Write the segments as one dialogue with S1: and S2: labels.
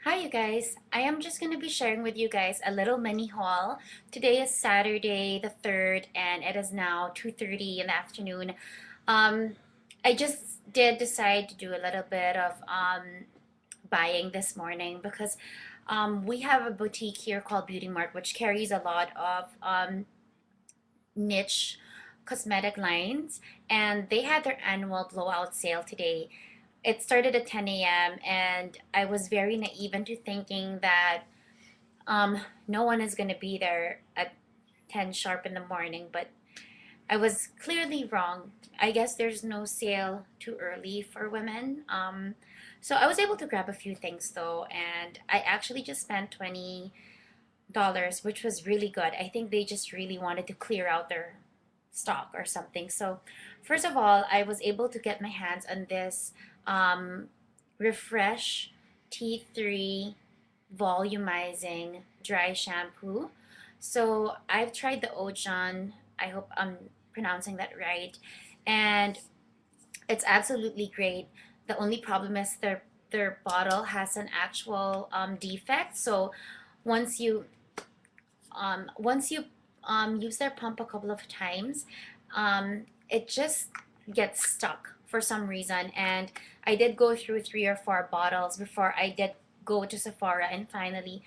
S1: Hi you guys, I am just going to be sharing with you guys a little mini haul. Today is Saturday the 3rd and it is now 2:30 in the afternoon. Um, I just did decide to do a little bit of buying this morning because we have a boutique here called Beautymark which carries a lot of niche cosmetic lines, and they had their annual blowout sale today. It started at 10 a.m. and I was very naive into thinking that no one is going to be there at 10 sharp in the morning, but I was clearly wrong. I guess there's no sale too early for women. So I was able to grab a few things though, and I actually just spent $20, which was really good. I think they just really wanted to clear out their stock or something. So, first of all, I was able to get my hands on this um, Refresh T3 Volumizing Dry Shampoo. So, I've tried the Ojan. I hope I'm pronouncing that right. And it's absolutely great. The only problem is their bottle has an actual defect. So, once you once you use their pump a couple of times, it just gets stuck for some reason. And I did go through 3 or 4 bottles before I did go to Sephora and finally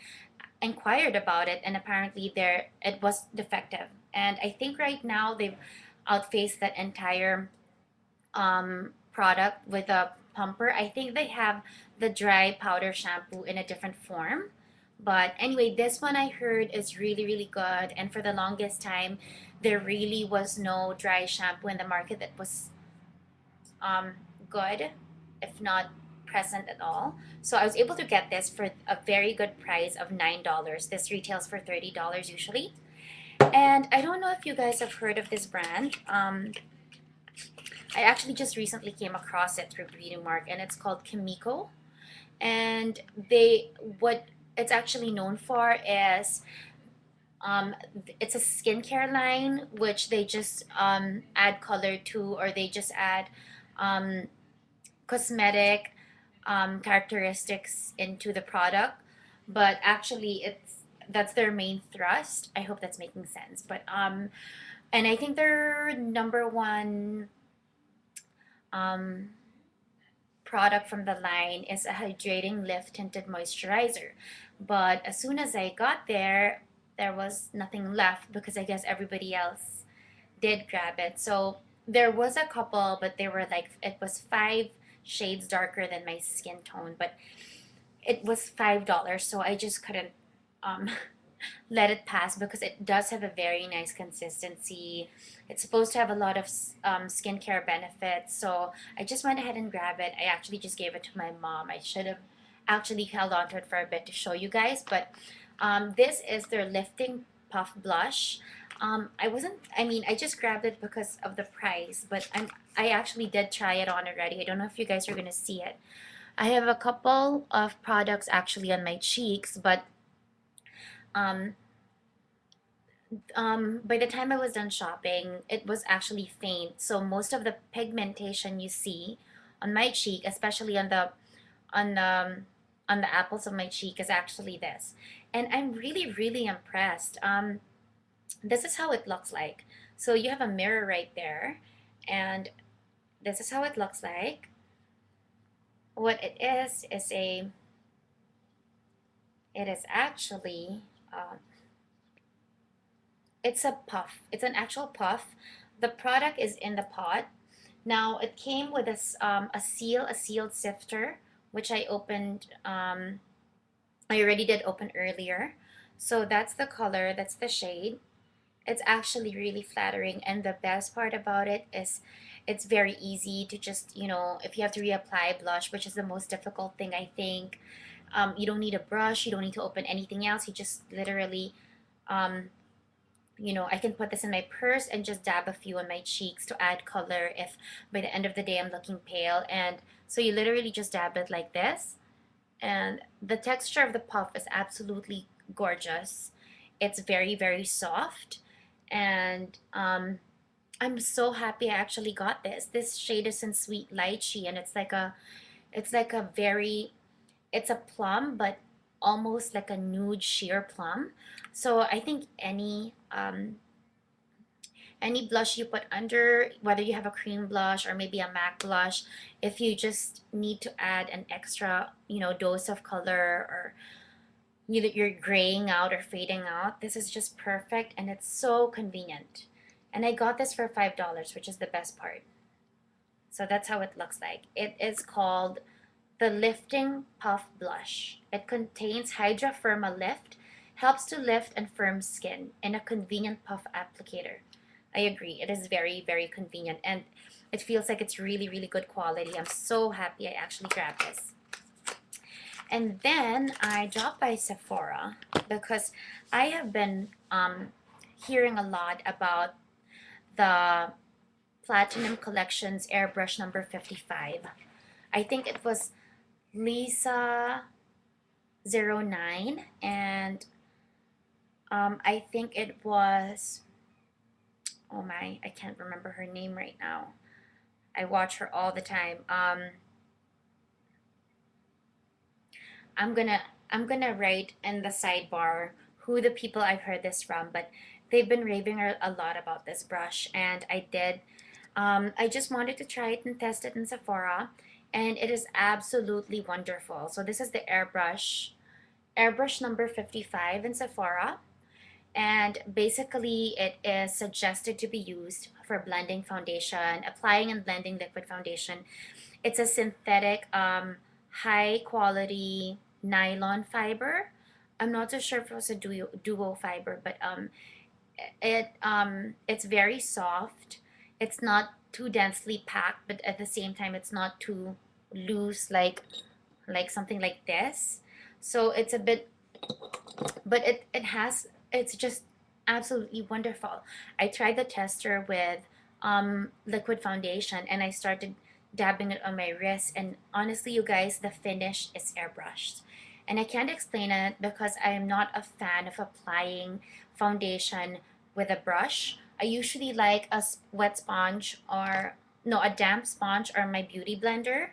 S1: inquired about it. And apparently, there it was defective. And I think right now they've outfaced that entire product with a pumper. I think they have the dry powder shampoo in a different form. But anyway, this one I heard is really, really good. And for the longest time, there really was no dry shampoo in the market that was um, good, if not present at all. So I was able to get this for a very good price of $9. This retails for $30 usually. And I don't know if you guys have heard of this brand. I actually just recently came across it through Beautymark, and it's called Kimiko. And what it's actually known for is um, it's a skincare line which they just add color to, or they just add um, cosmetic characteristics into the product. But actually, that's their main thrust. I hope that's making sense. But and I think their number one um, product from the line is a hydrating lift tinted moisturizer. But as soon as I got there, there was nothing left because I guess everybody else did grab it. So there was a couple, but they were like, it was 5 shades darker than my skin tone, but it was $5. So I just couldn't um, let it pass because it does have a very nice consistency. It's supposed to have a lot of skincare benefits. So I just went ahead and grabbed it. I actually just gave it to my mom. I should have actually held on to it for a bit to show you guys. But this is their Lifting Puff Blush. I just grabbed it because of the price, but I actually did try it on already. I don't know if you guys are going to see it. I have a couple of products actually on my cheeks, but um, by the time I was done shopping, it was actually faint. So most of the pigmentation you see on my cheek, especially on the on the apples of my cheek, is actually this. And I'm really, really impressed. This is how it looks like. So you have a mirror right there, and this is how it looks like. What is it is actually it's a puff. It's an actual puff. The product is in the pot. Now it came with a sealed sifter, which I opened. I already did open earlier. So that's the color. That's the shade. It's actually really flattering, and the best part about it is it's very easy to just, if you have to reapply blush, which is the most difficult thing, I think. You don't need a brush. You don't need to open anything else. You just literally um, I can put this in my purse and just dab a few on my cheeks to add color if by the end of the day I'm looking pale. And so you literally just dab it like this. And the texture of the puff is absolutely gorgeous. It's very, very soft. And I'm so happy I actually got this. This shade is in Sweet Lychee, and it's like a very, it's a plum, but almost like a nude sheer plum. So I think any blush you put under, whether you have a cream blush or maybe a matte blush, if you just need to add an extra, dose of color, or you're graying out or fading out, this is just perfect, and it's so convenient. And I got this for $5, which is the best part. So that's how it looks like. It is called the Lifting Puff Blush. It contains Hydra Firma Lift, helps to lift and firm skin in a convenient puff applicator. I agree. It is very, very convenient, and it feels like it's really, really good quality. I'm so happy I actually grabbed this. And then I dropped by Sephora because I have been hearing a lot about the Platinum Collection's Airbrush number 55. I think it was Lisa09, and I think it was, oh my, I can't remember her name right now. I watch her all the time. I'm gonna write in the sidebar who the people I've heard this from, but they've been raving a lot about this brush, and I did. I just wanted to try it and test it in Sephora, and it is absolutely wonderful. So this is the Airbrush number 55 in Sephora, and basically it is suggested to be used for blending foundation, applying and blending liquid foundation. It's a synthetic, high quality nylon fiber. I'm not so sure if it was a duo fiber, but it's very soft. It's not too densely packed, but at the same time it's not too loose like something like this. So it's a bit, but it's just absolutely wonderful. I tried the tester with liquid foundation, and I started dabbing it on my wrist, and honestly, you guys, the finish is airbrushed. And I can't explain it because I am not a fan of applying foundation with a brush. I usually like a wet sponge, or no, a damp sponge, or my beauty blender.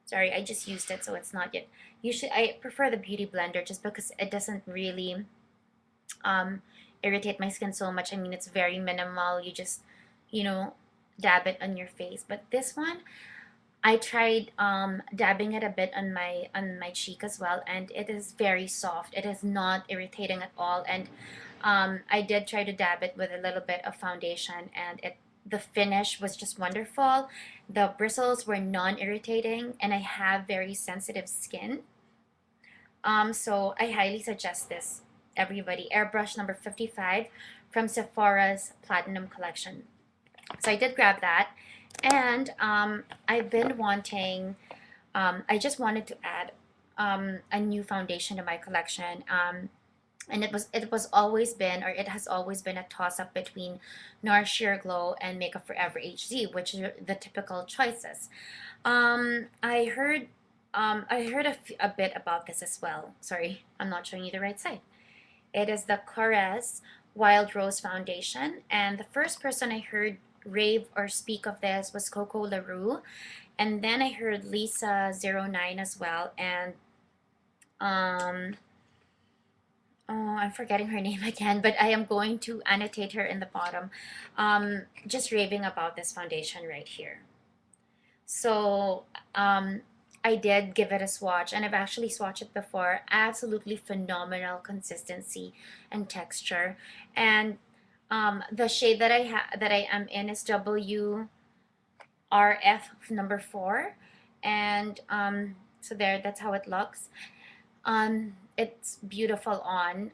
S1: Sorry, I just used it, so it's not yet. Usually I prefer the beauty blender just because it doesn't really irritate my skin so much. I mean, it's very minimal. You just, dab it on your face. But this one, I tried dabbing it a bit on my cheek as well, and it is very soft. It is not irritating at all. And I did try to dab it with a little bit of foundation, and the finish was just wonderful. The bristles were non-irritating, and I have very sensitive skin. So I highly suggest this, everybody. Airbrush number 55 from Sephora's Platinum Collection. So I did grab that, and I've been wanting, I just wanted to add a new foundation to my collection. And it has always been a toss up between NARS Sheer Glow and Makeup Forever HD, which are the typical choices. I heard a bit about this as well. Sorry, I'm not showing you the right side. It is the Korres Wild Rose Foundation, and the first person I heard rave or speak of this was Kokolaroo, and then I heard Lisa09 as well, and oh, I'm forgetting her name again, but I am going to annotate her in the bottom, just raving about this foundation right here. So I did give it a swatch, and I've actually swatched it before. Absolutely phenomenal consistency and texture. And the shade that I am in is WRF number 4, and so that's how it looks. It's beautiful on.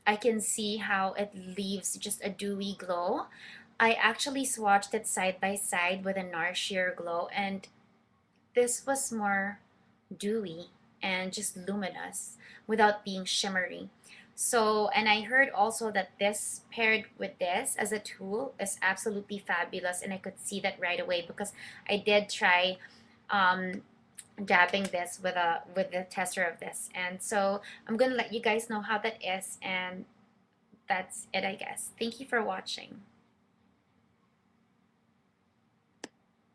S1: I can see how it leaves just a dewy glow. I actually swatched it side by side with a NARS Sheer Glow, and this was more dewy and just luminous without being shimmery. So, and I heard also that this paired with this as a tool is absolutely fabulous, and I could see that right away because I did try dabbing this with the tester of this, and so I'm gonna let you guys know how that is, and that's it, I guess. Thank you for watching.